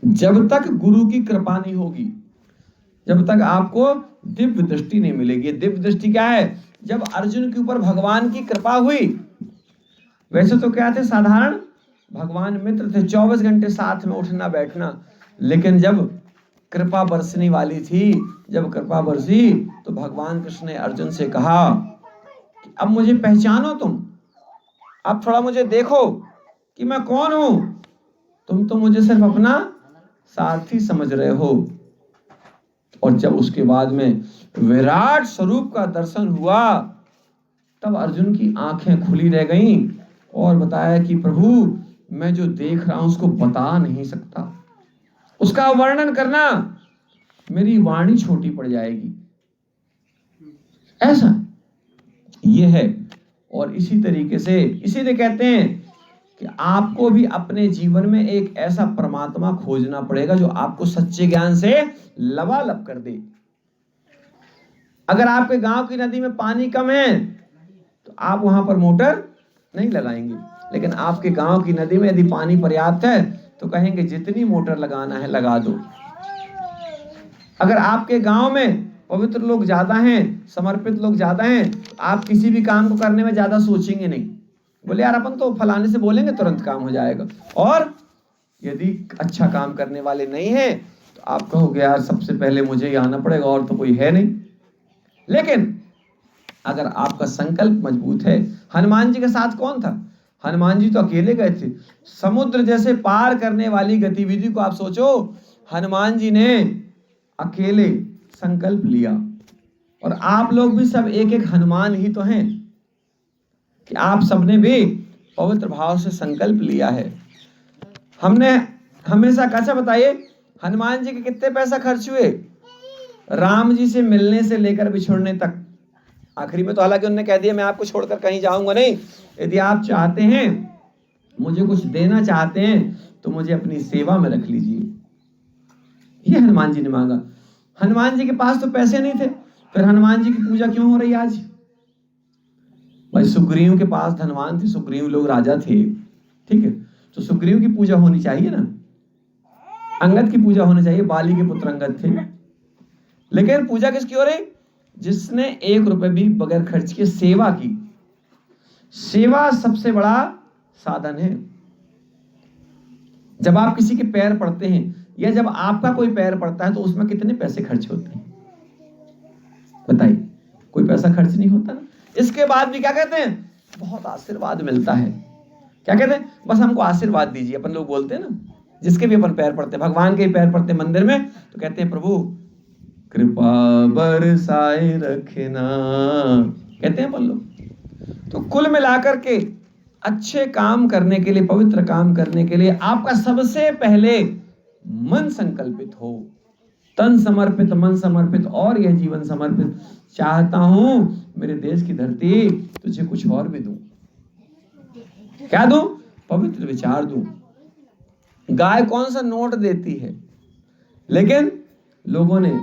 जब तक गुरु की कृपा नहीं होगी, जब तक आपको दिव्य दृष्टि नहीं मिलेगी। दिव्य दृष्टि क्या है? जब अर्जुन के ऊपर भगवान की कृपा हुई। वैसे तो क्या थे, साधारण भगवान मित्र थे, 24 घंटे साथ में उठना बैठना, लेकिन जब कृपा बरसने वाली थी, जब कृपा बरसी तो भगवान कृष्ण ने अर्जुन से कहा कि अब मुझे पहचानो तुम, अब थोड़ा मुझे देखो कि मैं कौन हूं। तुम तो मुझे सिर्फ अपना सारथी समझ रहे हो। और जब उसके बाद में विराट स्वरूप का दर्शन हुआ, तब अर्जुन की आंखें खुली रह गईं और बताया कि प्रभु, मैं जो देख रहा हूं उसको बता नहीं सकता, उसका वर्णन करना मेरी वाणी छोटी पड़ जाएगी। ऐसा ये है। और इसी तरीके से इसीलिए कहते हैं कि आपको भी अपने जीवन में एक ऐसा परमात्मा खोजना पड़ेगा जो आपको सच्चे ज्ञान से लबालब कर दे। अगर आपके गांव की नदी में पानी कम है तो आप वहां पर मोटर नहीं लगाएंगे, लेकिन आपके गांव की नदी में यदि पानी पर्याप्त है तो कहेंगे जितनी मोटर लगाना है लगा दो। अगर आपके गांव में पवित्र लोग ज्यादा हैं, समर्पित लोग ज्यादा हैं, तो आप किसी भी काम को करने में ज्यादा सोचेंगे नहीं। बोले यार अपन तो फलाने से बोलेंगे तुरंत काम हो जाएगा। और यदि अच्छा काम करने वाले नहीं हैं तो आप कहोगे यार सबसे पहले मुझे ही आना पड़ेगा और तो कोई है नहीं। लेकिन अगर आपका संकल्प मजबूत है, हनुमान जी के साथ कौन था? हनुमान जी तो अकेले गए थे। समुद्र जैसे पार करने वाली गतिविधि को आप सोचो, हनुमान जी ने अकेले संकल्प लिया। और आप लोग भी सब एक एक हनुमान ही तो हैं कि आप सबने भी पवित्र भाव से संकल्प लिया है। हमने हमेशा कैसा बताइए, हनुमान जी के कितने पैसा खर्च हुए राम जी से मिलने से लेकर बिछुड़ने तक। आखिरी में तो हालांकि उन्होंने कह दिया मैं आपको छोड़कर कहीं जाऊंगा नहीं, यदि आप चाहते हैं मुझे कुछ देना चाहते हैं तो मुझे अपनी सेवा में रख लीजिए। ये हनुमान जी ने मांगा। हनुमान जी के पास तो पैसे नहीं थे, फिर हनुमान जी की पूजा क्यों हो रही आज? भाई सुग्रीव के पास धनवान थे, सुग्रीव लोग राजा थे, ठीक है, तो सुग्रीव की पूजा होनी चाहिए ना, अंगद की पूजा होनी चाहिए, बाली के पुत्र अंगद थे। लेकिन पूजा किसकी हो रही? जिसने 1 रुपए भी बगैर खर्च के सेवा की। सेवा सबसे बड़ा साधन है। जब आप किसी के पैर पड़ते हैं या जब आपका कोई पैर पड़ता है तो उसमें कितने पैसे खर्च होते हैं बताइए? कोई पैसा खर्च नहीं होता ना। इसके बाद भी क्या कहते हैं? बहुत आशीर्वाद मिलता है। क्या कहते हैं? बस हमको आशीर्वाद दीजिए। अपन लोग बोलते हैं ना, जिसके भी अपन पैर पड़ते, भगवान के पैर पड़ते मंदिर में, तो कहते हैं प्रभु कृपा बरसाए रखना, कहते हैं अपन लोग। तो कुल मिलाकर के अच्छे काम करने के लिए, पवित्र काम करने के लिए आपका सबसे पहले मन संकल्पित हो, तन समर्पित, मन समर्पित और यह जीवन समर्पित। चाहता हूं मेरे देश की धरती तुझे कुछ और भी दूं। क्या दूं? पवित्र विचार दूं। गाय कौन सा नोट देती है, लेकिन लोगों ने,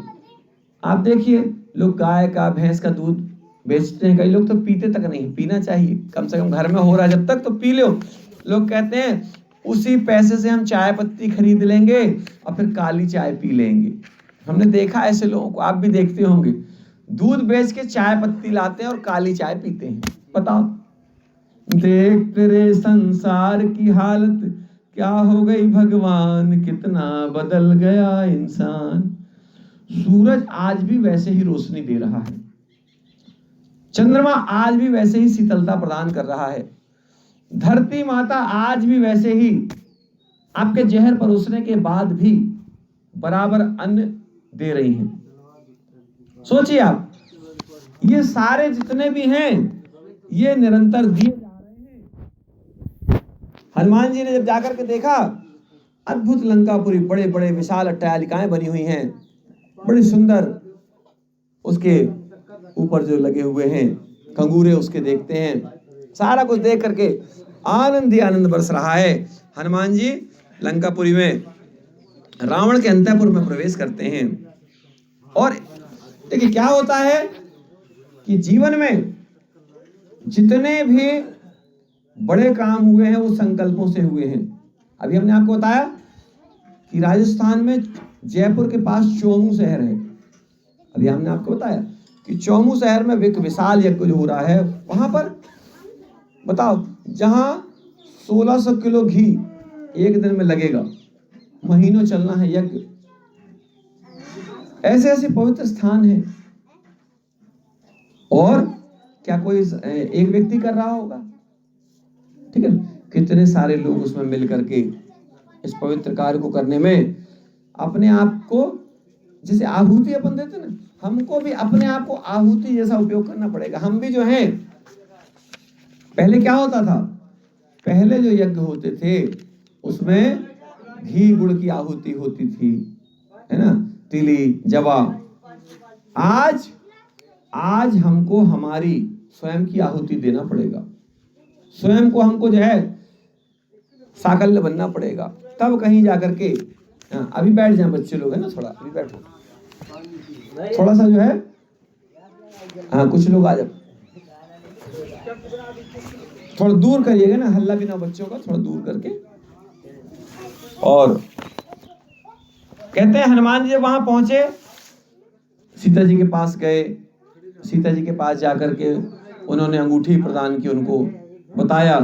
आप देखिए लोग गाय का, भैंस का दूध बेचते हैं, कई लोग तो पीते तक नहीं। पीना चाहिए, कम से कम घर में हो रहा है जब तक तो पी लो। लोग कहते हैं उसी पैसे से हम चाय पत्ती खरीद लेंगे और फिर काली चाय पी लेंगे। हमने देखा ऐसे लोगों को, आप भी देखते होंगे, दूध बेच के चाय पत्ती लाते हैं और काली चाय पीते हैं। बताओ, देख तेरे संसार की हालत क्या हो गई भगवान, कितना बदल गया इंसान। सूरज आज भी वैसे ही रोशनी दे रहा है, चंद्रमा आज भी वैसे ही शीतलता प्रदान कर रहा है, धरती माता आज भी वैसे ही आपके जहर परोसने के बाद भी बराबर अन्न दे रही हैं। सोचिए आप, ये सारे जितने भी हैं ये निरंतर दिए जा रहे हैं। हनुमान जी ने जब जाकर के देखा, अद्भुत लंकापुरी, बड़े बड़े विशाल अट्टालिकाएं बनी हुई हैं, बड़ी सुंदर, उसके ऊपर जो लगे हुए हैं कंगूरे उसके देखते हैं, सारा कुछ देख करके आनंद ही आनंद बरस रहा है। हनुमान जी लंकापुरी में रावण के अंतःपुर में प्रवेश करते हैं। और देखिए क्या होता है कि जीवन में जितने भी बड़े काम हुए हैं वो संकल्पों से हुए हैं। अभी हमने आपको बताया कि राजस्थान में जयपुर के पास चौमू शहर है। अभी हमने आपको बताया कि चौमू शहर में विशाल यज्ञ जो हो रहा है, वहां पर बताओ, जहां 1600 किलो घी एक दिन में लगेगा, महीनों चलना है यज्ञ। ऐसे ऐसे पवित्र स्थान है, और क्या कोई एक व्यक्ति कर रहा होगा? ठीक है, कितने सारे लोग उसमें मिल करके इस पवित्र कार्य को करने में अपने आप को, जैसे आहुति अपन देते ना, हमको भी अपने आप को आहुति जैसा उपयोग करना पड़ेगा। हम भी जो है, पहले क्या होता था, पहले जो यज्ञ होते थे उसमें घी गुड़ की आहुति होती थी, है ना, तिली जवा। आज हमको हमारी स्वयं की आहुति देना पड़ेगा, स्वयं को हमको जो है साकल्य बनना पड़ेगा, तब कहीं जाकर के। अभी बैठ जाए बच्चे लोग, है ना, थोड़ा अभी बैठो, थोड़ा सा जो है, हाँ कुछ लोग आ जाओ, थोड़ा दूर करिएगा ना, हल्ला भी ना बच्चों का, थोड़ा दूर करके। और कहते हैं हनुमान जी वहां पहुंचे, सीता जी के पास गए, सीता जी के पास जाकर के उन्होंने अंगूठी प्रदान की, उनको बताया,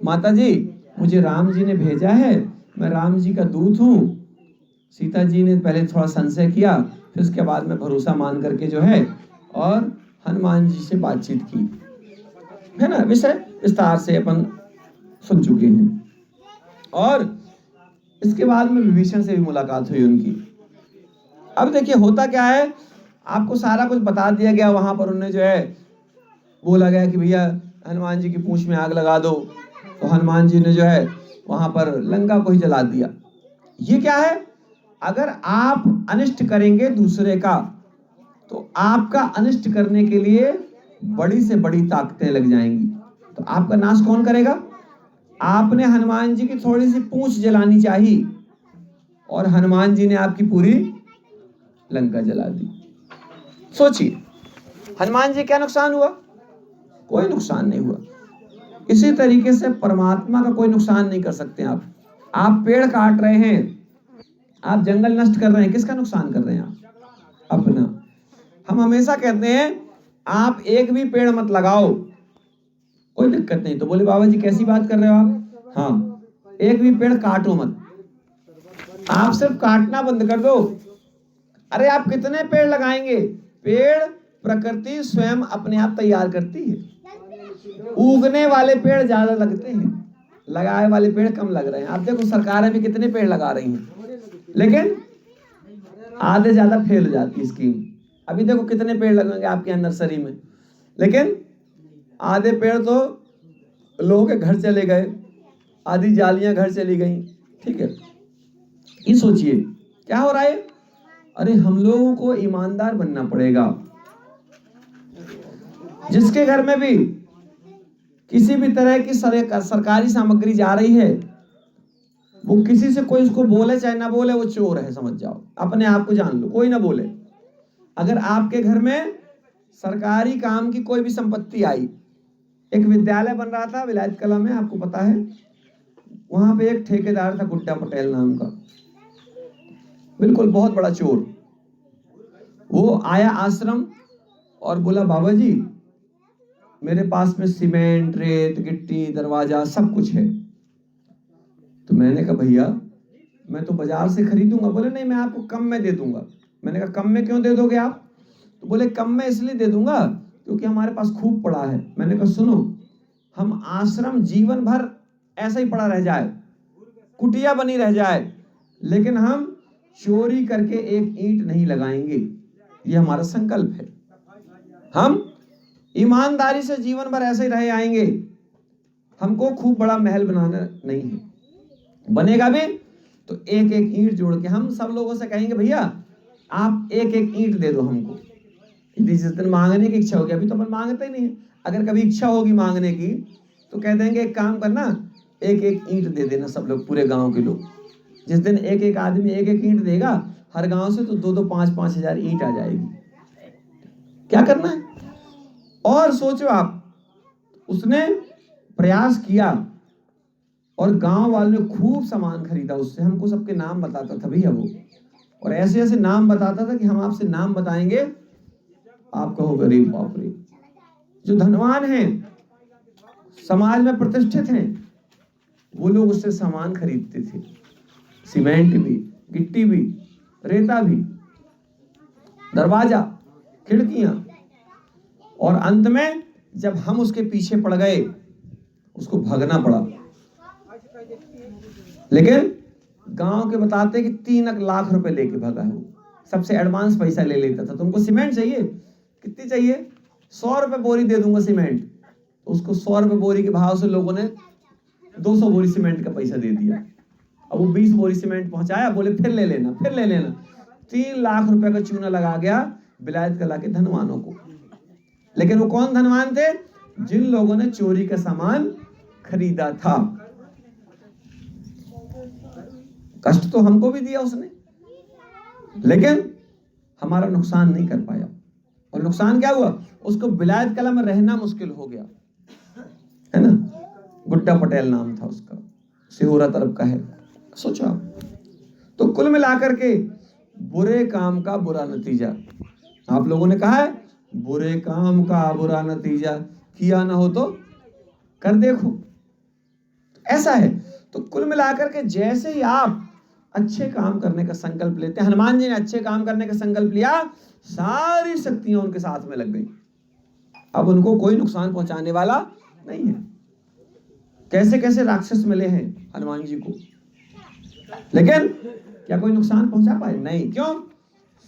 माता जी मुझे राम जी ने भेजा है, मैं राम जी का दूत हूँ। सीता जी ने पहले थोड़ा संशय किया, फिर उसके बाद में भरोसा मान करके जो है और हनुमान जी से बातचीत की, है ना। विषय विस्तार से अपन सुन चुके हैं। और इसके बाद में विभीषण से भी मुलाकात हुई उनकी। अब देखिए होता क्या है, आपको सारा कुछ बता दिया गया। वहां पर उन्हें जो है बोला गया कि भैया हनुमान जी की पूंछ में आग लगा दो, तो हनुमान जी ने जो है वहां पर लंका को ही जला दिया। ये क्या है, अगर आप अनिष्ट करेंगे दूसरे का, तो आपका अनिष्ट करने के लिए बड़ी से बड़ी ताकतें लग जाएंगी, तो आपका नाश कौन करेगा? आपने हनुमान जी की थोड़ी सी पूंछ जलानी चाहिए, और हनुमान जी ने आपकी पूरी लंका जला दी। सोचिए हनुमान जी क्या नुकसान हुआ? कोई नुकसान नहीं हुआ। इसी तरीके से परमात्मा का कोई नुकसान नहीं कर सकते आप पेड़ काट रहे हैं, आप जंगल नष्ट कर रहे हैं, किसका नुकसान कर रहे हैं आप? अपना। हम हमेशा कहते हैं आप एक भी पेड़ मत लगाओ, कोई दिक्कत नहीं। तो बोले बाबा जी कैसी बात कर रहे हो आप? हाँ, एक भी पेड़ काटो मत, आप सिर्फ काटना बंद कर दो। अरे आप कितने पेड़ लगाएंगे? पेड़ प्रकृति स्वयं अपने आप तैयार करती है। उगने वाले पेड़ ज्यादा लगते हैं, लगाए वाले पेड़ कम लग रहे हैं। आप देखो सरकारें भी कितने पेड़ लगा रही हैं, लेकिन आधे ज्यादा फेल हो जाती है स्कीम। अभी देखो कितने पेड़ लगेंगे आपके यहाँ नर्सरी में, लेकिन आधे पेड़ तो लोगों के घर चले गए, आधी जालियां घर चली गई। ठीक है, ये सोचिए क्या हो रहा है। अरे हम लोगों को ईमानदार बनना पड़ेगा। जिसके घर में भी किसी भी तरह की सरकारी सामग्री जा रही है, वो किसी से कोई उसको बोले चाहे ना बोले, वो चोर है, समझ जाओ, अपने आप को जान लो, कोई ना बोले। अगर आपके घर में सरकारी काम की कोई भी संपत्ति आई, एक विद्यालय बन रहा था विलायत कला में, आपको पता है, वहां पे एक ठेकेदार था गुड्डा पटेल नाम का, बिल्कुल बहुत बड़ा चोर। वो आया आश्रम और बोला बाबा जी मेरे पास में सीमेंट, रेत, गिट्टी, दरवाजा सब कुछ है। तो मैंने कहा भैया मैं तो बाजार से खरीदूंगा। बोले नहीं, मैं आपको कम में दे दूंगा। मैंने कहा कम में क्यों दे दोगे आप? तो बोले कम में इसलिए दे दूंगा क्योंकि हमारे पास खूब पड़ा है। मैंने कहा सुनो, हम आश्रम जीवन भर ऐसा ही पड़ा रह जाए, कुटिया बनी रह जाए, लेकिन हम चोरी करके एक ईंट नहीं लगाएंगे, ये हमारा संकल्प है। हम ईमानदारी से जीवन भर ऐसे ही रहे आएंगे, हमको खूब बड़ा महल बनाना नहीं है। बनेगा भी तो एक एक ईंट जोड़ के हम सब लोगों से कहेंगे भैया आप एक एक ईंट दे दो हमको। यदि जिस दिन मांगने की इच्छा होगी, अभी तो अपन मांगते ही नहीं है, अगर कभी इच्छा होगी मांगने की तो कह देंगे एक काम करना, एक एक ईंट दे देना सब लोग, पूरे गांव के लोग। जिस दिन एक एक आदमी एक एक ईंट देगा हर गांव से, तो 2-2, 5-5 हजार ईंट आ जाएगी। क्या करना है? और सोचो आप, उसने प्रयास किया और गांव वालों ने खूब सामान खरीदा उससे, हमको सबके नाम बताता था भैया वो, और ऐसे ऐसे नाम बताता था कि हम आपसे नाम बताएंगे, आप कहो गरीब बाप रे। जो धनवान हैं, समाज में प्रतिष्ठित हैं, वो लोग उससे सामान खरीदते थे, सीमेंट भी, गिट्टी भी, रेता भी, दरवाजा, खिड़कियां। और अंत में जब हम उसके पीछे पड़ गए, उसको भागना पड़ा। लेकिन गांव के बताते कि 3 लाख रुपए लेके भागा है वो, सबसे एडवांस पैसा ले लेता था। तुमको सीमेंट चाहिए, कितनी चाहिए? 100 रुपए बोरी दे दूंगा सीमेंट। तो उसको 100 रुपए बोरी के भाव से लोगों ने 200 बोरी सीमेंट का पैसा दे दिया। अब वो 20 बोरी सीमेंट पहुंचाया, बोले फिर ले लेना, फिर ले लेना। 3 लाख रुपए का चूना लगा गया विलायत कला के धनवानों को। लेकिन वो कौन धनवान थे? जिन लोगों ने चोरी का सामान खरीदा था। कष्ट तो हमको भी दिया उसने, लेकिन हमारा नुकसान नहीं कर पाया। और नुकसान क्या हुआ? उसको विलायत कला में रहना मुश्किल हो गया, है ना। गुड्डा पटेल नाम था उसका, सिहोरा तरफ का है। सोचो आप। तो कुल मिलाकर के बुरे काम का बुरा नतीजा, आप लोगों ने कहा है बुरे काम का बुरा नतीजा, किया ना हो तो कर देखो, ऐसा है। तो कुल मिलाकर के जैसे ही आप अच्छे काम करने का संकल्प लेते हैं, हनुमान जी ने अच्छे काम करने का संकल्प लिया, सारी शक्तियां उनके साथ में लग गई। अब उनको कोई नुकसान पहुंचाने वाला नहीं है। कैसे कैसे राक्षस मिले हैं हनुमान जी को, लेकिन क्या कोई नुकसान पहुंचा पाए? नहीं। क्यों?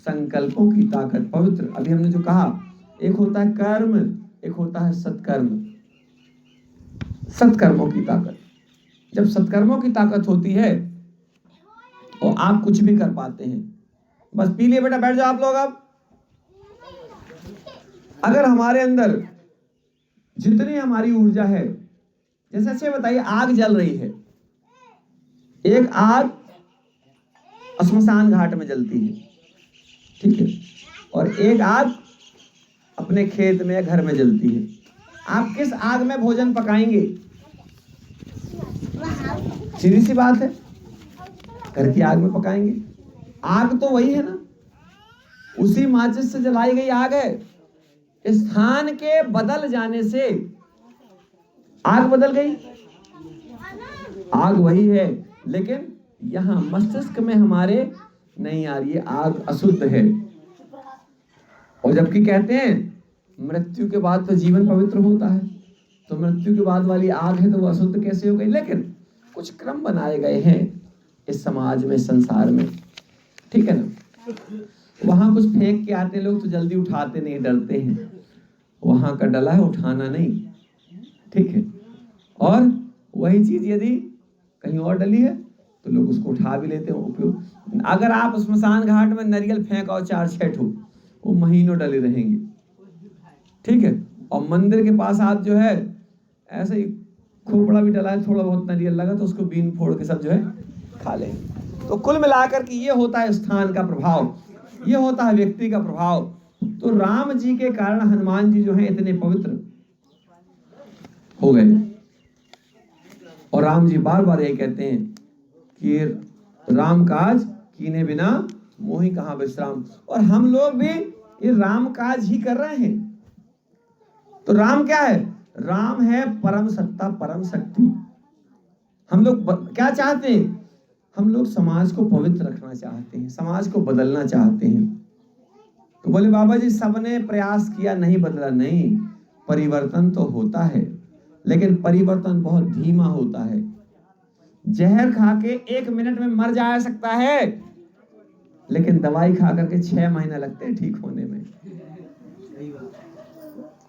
संकल्पों की ताकत, पवित्र। अभी हमने जो कहा, एक होता है कर्म, एक होता है सत्कर्म। सत्कर्मों की ताकत, जब सत्कर्मों की ताकत होती है तो आप कुछ भी कर पाते हैं। बस पी लिए बेटा, बैठ जाओ आप लोग। अब अगर हमारे अंदर जितनी हमारी ऊर्जा है, जैसे अच्छे बताइए, आग जल रही है, एक आग श्मशान घाट में जलती है, ठीक है, और एक आग अपने खेत में या घर में जलती है। आप किस आग में भोजन पकाएंगे? सीधी सी बात है, घर की आग में पकाएंगे। आग तो वही है ना, उसी माचिस से जलाई गई आग है। स्थान के बदल जाने से आग बदल गई, आग वही है, लेकिन यहां मस्तिष्क में हमारे नहीं आ रही है, आग अशुद्ध है। और जबकि कहते हैं मृत्यु के बाद तो जीवन पवित्र होता है, तो मृत्यु के बाद वाली आग है तो वो अशुद्ध कैसे हो गई? लेकिन कुछ क्रम बनाए गए हैं इस समाज में, संसार में, ठीक है ना। वहां कुछ फेंक के आते लोग तो जल्दी उठाते नहीं, डरते हैं। वहां का डला है, उठाना नहीं, ठीक है। और वही चीज यदि कहीं और डली है तो लोग उसको उठा भी लेते हैं, उपयोग। अगर आप श्मशान घाट में नारियल फेंको 4-6 ठो, वो महीनों डले रहेंगे, ठीक है। और मंदिर के पास आप जो है ऐसे ही खोपड़ा भी डला है, थोड़ा बहुत नारियल लगा तो उसको बीन फोड़ के सब जो है खा ले। तो कुल मिलाकर के ये होता है स्थान का प्रभाव, ये होता है व्यक्ति का प्रभाव। तो राम जी के कारण हनुमान जी जो है इतने पवित्र हो गए। और राम जी बार बार ये कहते हैं कि राम काज कीने बिना मोहि कहां विश्राम। और हम लोग भी ये राम काज ही कर रहे हैं। तो राम क्या है? राम है परम सत्ता, परम शक्ति। हम लोग क्या चाहते हैं? हम लोग समाज को पवित्र रखना चाहते हैं, समाज को बदलना चाहते हैं। तो बोले बाबा जी सबने प्रयास किया, नहीं बदला। नहीं, परिवर्तन तो होता है, लेकिन परिवर्तन बहुत धीमा होता है। जहर खा के 1 मिनट में मर जा सकता है, लेकिन दवाई खा करके 6 महीने लगते हैं ठीक होने में।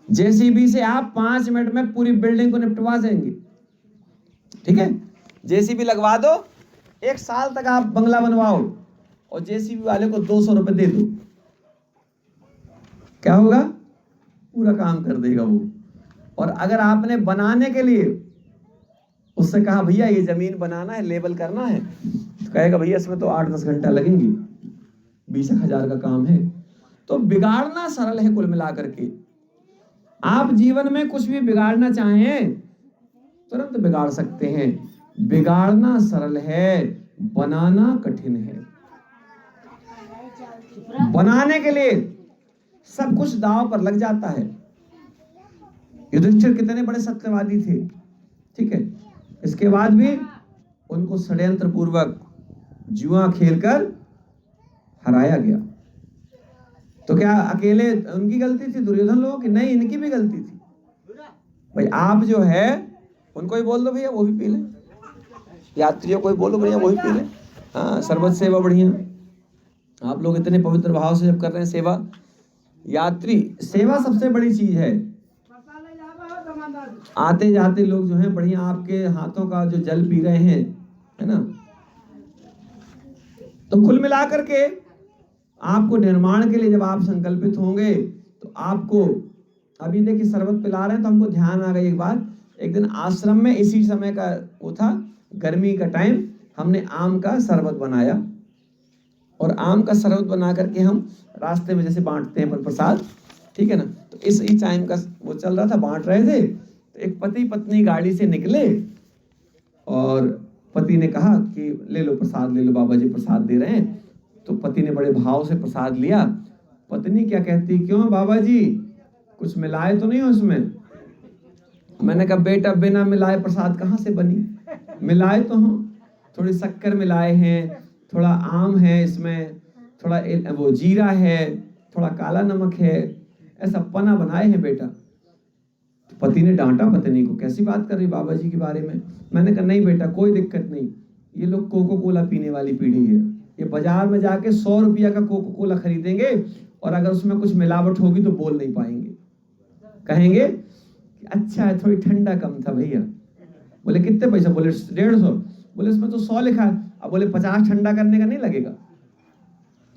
जेसीबी से आप 5 मिनट में पूरी बिल्डिंग को निपटवा देंगे, ठीक है। जेसीबी लगवा दो, 1 साल तक आप बंगला बनवाओ और जेसीबी वाले को 200 रुपए दे दो, क्या होगा? पूरा काम कर देगा वो। और अगर आपने बनाने के लिए उससे कहा भैया ये जमीन बनाना है, लेबल करना है, तो कहेगा भैया इसमें तो 8-10 घंटा लगेंगे, 20,000 का काम है। तो बिगाड़ना सरल है कुल मिलाकर के। आप जीवन में कुछ भी बिगाड़ना चाहें तुरंत बिगाड़ सकते हैं, बिगाड़ना सरल है, बनाना कठिन है। बनाने के लिए सब कुछ दांव पर लग जाता है। युधिष्ठिर कितने बड़े सत्यवादी थे, ठीक है, इसके बाद भी उनको षड्यंत्र पूर्वक जुआ खेलकर हराया गया। तो क्या अकेले उनकी गलती थी दुर्योधन लोगों की? नहीं, इनकी भी गलती थी। भाई आप जो है उनको ही बोल दो भैया वो भी पी ले, यात्रियों को ही बोलो भैया वो भी पी ले। हाँ, शरबत सेवा बढ़िया। आप लोग इतने पवित्र भाव से जब कर रहे हैं सेवा, यात्री सेवा सबसे बड़ी चीज है। आते जाते लोग जो हैं बढ़िया आपके हाथों का जो जल पी रहे हैं, है ना। तो कुल मिलाकर के आपको निर्माण के लिए जब आप संकल्पित होंगे तो आपको, अभी देखिए शरबत पिला रहे हैं तो हमको ध्यान आ गई एक बात। एक दिन आश्रम में इसी समय का वो था, गर्मी का टाइम, हमने आम का शरबत बनाया और आम का शरबत बना करके हम रास्ते में जैसे बांटते हैं प्रसाद, ठीक है ना, तो इस टाइम का वो चल रहा था, बांट रहे थे। तो एक पति पत्नी गाड़ी से निकले और पति ने कहा कि ले लो प्रसाद, ले लो, बाबा जी प्रसाद दे रहे हैं। तो पति ने बड़े भाव से प्रसाद लिया। पत्नी क्या कहती, क्यों बाबा जी कुछ मिलाए तो नहीं हो इसमें? मैंने कहा बेटा बिना मिलाए प्रसाद कहाँ से बनी, मिलाए तो हो, थोड़ी शक्कर मिलाए हैं, थोड़ा आम है इसमें, थोड़ा वो जीरा है, थोड़ा काला नमक है, ऐसा पना बनाए हैं बेटा। तो पति ने डांटा पत्नी को, कैसी बात कर रही बाबा जी के बारे में। मैंने कहा नहीं बेटा कोई दिक्कत नहीं, ये लोग कोको कोला पीने वाली पीढ़ी है, ये बाजार में जाके 100 रुपया का कोको कोला खरीदेंगे और अगर उसमें कुछ मिलावट होगी तो बोल नहीं पाएंगे, कहेंगे कि अच्छा है थोड़ी ठंडा कम था भैया। बोले कितने पैसा? बोले 150। बोले इसमें तो 100 लिखा है। अब बोले 50 ठंडा करने का नहीं लगेगा?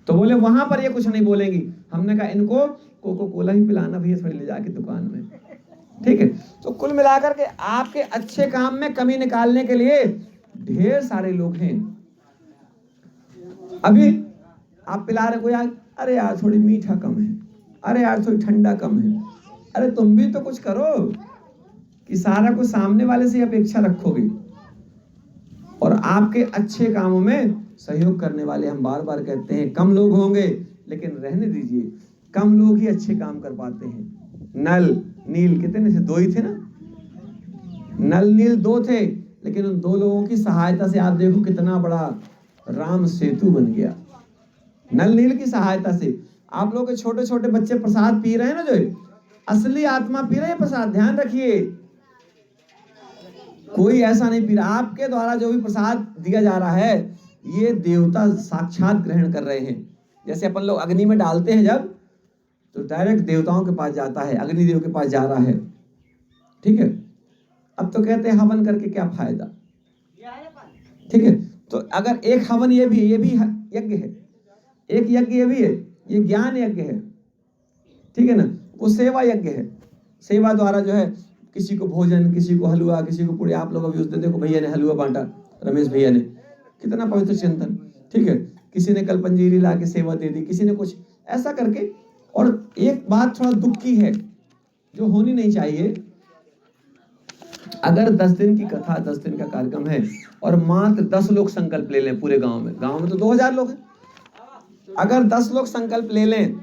तो बोले वहां पर ये कुछ नहीं बोलेंगी। हमने कहा इनको कोको कोला ही पिलाना भैया थोड़ी ले जाके दुकान में, ठीक है। तो कुल मिलाकर के आपके अच्छे काम में कमी निकालने के लिए ढेर सारे लोग हैं। अभी आप पिला रहे को यार, अरे यार थोड़ी मीठा कम है, अरे यार थोड़ी ठंडा कम है। अरे तुम भी तो कुछ करो कि सारा कुछ सामने वाले से अपेक्षा रखोगे। और आपके अच्छे कामों में सहयोग करने वाले, हम बार बार कहते हैं कम लोग होंगे लेकिन रहने दीजिए, कम लोग ही अच्छे काम कर पाते हैं। नल नील कितने थे? 2 ही थे ना, नल नील 2 थे, लेकिन उन 2 लोगों की सहायता से आप देखो कितना बड़ा राम सेतु बन गया। नल नील की सहायता से आप लोग के छोटे छोटे बच्चे प्रसाद पी रहे हैं ना, जो असली आत्मा पी रहे हैं प्रसाद, ध्यान रखिए। कोई ऐसा नहीं पी रहा, आपके द्वारा जो भी प्रसाद दिया जा रहा है ये देवता साक्षात ग्रहण कर रहे हैं। जैसे अपन लोग अग्नि में डालते हैं जब, तो डायरेक्ट देवताओं के पास जाता है, अग्निदेव के पास जा रहा है, ठीक है। अब तो कहते हैं हवन करके क्या फायदा, ठीक है। तो अगर एक हवन ये भी यज्ञ है, एक यज्ञ ये भी है, ये ज्ञान यज्ञ है, ठीक है ना। वो सेवा यज्ञ है, सेवा द्वारा जो है किसी को भोजन, किसी को हलवा, किसी को पूरी। आप लोग अभी उस दिन देखो भैया ने हलवा बांटा, रमेश भैया ने, कितना पवित्र चिंतन, ठीक है। किसी ने कल पंजीरी ला के सेवा दे दी, किसी ने कुछ ऐसा करके। और एक बात थोड़ा दुख की है जो होनी नहीं चाहिए, अगर 10 दिन की कथा, 10 दिन का कार्यक्रम है और मात्र 10 लोग संकल्प ले लें पूरे गांव में तो 2000 लोग हैं। अगर 10 लोग संकल्प ले लें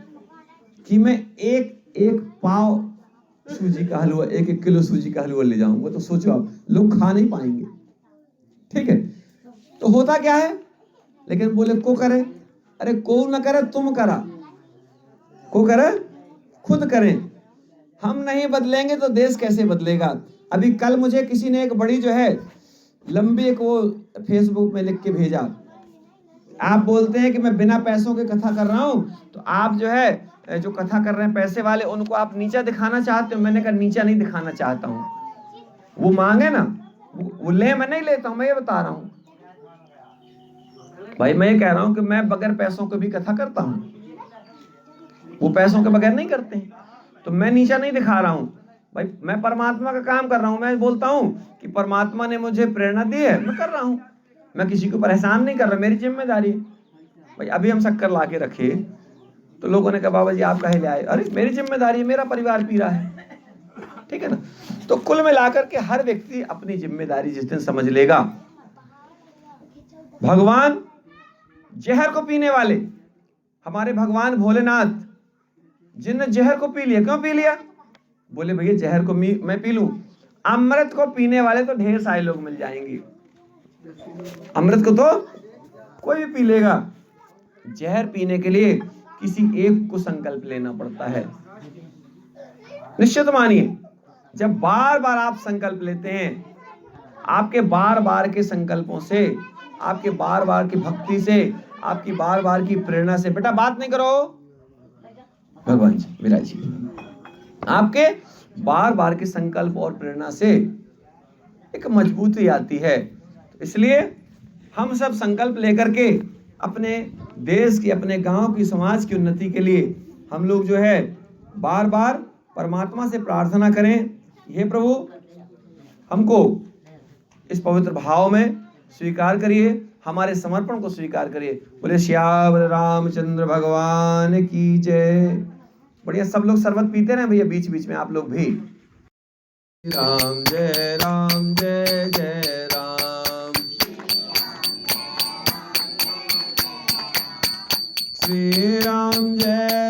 कि मैं एक पाव सूजी का हलवा, 1 किलो सूजी का हलवा ले जाऊंगा, तो सोचो आप, लोग खा नहीं पाएंगे, ठीक है। तो होता क्या है, लेकिन बोले को करे, अरे को न करे तुम करा, को करे खुद करें। हम नहीं बदलेंगे तो देश कैसे बदलेगा। अभी कल मुझे किसी ने एक बड़ी जो है लंबी एक वो फेसबुक में लिख के भेजा, आप बोलते हैं कि मैं बिना पैसों के कथा कर रहा हूं, तो आप जो है जो कथा कर रहे हैं पैसे वाले, उनको आप नीचा दिखाना चाहते हो। मैंने कहा नीचा नहीं दिखाना चाहता हूं, वो मांगे ना वो ले, मैं नहीं लेता हूं, मैं ये बता रहा हूं भाई। मैं ये कह रहा हूं कि मैं बगैर पैसों के भी कथा करता हूं, वो पैसों के बगैर नहीं करते हैं। तो मैं नीचा नहीं दिखा रहा हूं भाई, मैं परमात्मा का काम कर रहा हूं। मैं बोलता हूं कि परमात्मा ने मुझे प्रेरणा दी है, मैं कर रहा हूं, मैं किसी को परेशान नहीं कर रहा, मेरी जिम्मेदारी है भाई। अभी हम शक्कर ला के रखे तो लोगों ने कहा बाबा जी आप काहे ले आए, अरे मेरी जिम्मेदारी है, मेरा परिवार पी रहा है, ठीक है ना। तो कुल मिलाकर के हर व्यक्ति अपनी जिम्मेदारी जिस दिन समझ लेगा भगवान जहर को पीने वाले, हमारे भगवान भोलेनाथ, जिनने जहर को पी लिया, क्यों पी लिया? बोले भैया जहर को मैं पी लूं, अमृत को पीने वाले तो ढेर सारे लोग मिल जाएंगे, अमृत को तो कोई भी पी लेगा। जहर पीने के लिए किसी एक को संकल्प लेना पड़ता है। निश्चित मानिए, जब बार बार आप संकल्प लेते हैं, आपके बार बार के संकल्पों से, आपके बार बार की भक्ति से, आपकी बार बार की प्रेरणा से, बेटा बात नहीं करो भगवान जी, विराज जी, आपके बार बार के संकल्प और प्रेरणा से एक मजबूती आती है। इसलिए हम सब संकल्प लेकर के अपने देश की, अपने गांव की, समाज की उन्नति के लिए हम लोग जो है बार बार परमात्मा से प्रार्थना करें, हे प्रभु हमको इस पवित्र भाव में स्वीकार करिए, हमारे समर्पण को स्वीकार करिए। बोले श्याम रामचंद्र भगवान की जय। बढ़िया, सब लोग शरबत पीते रहे भैया, बीच बीच में आप लोग भी। राम जय राम, जय जय राम, श्री राम जय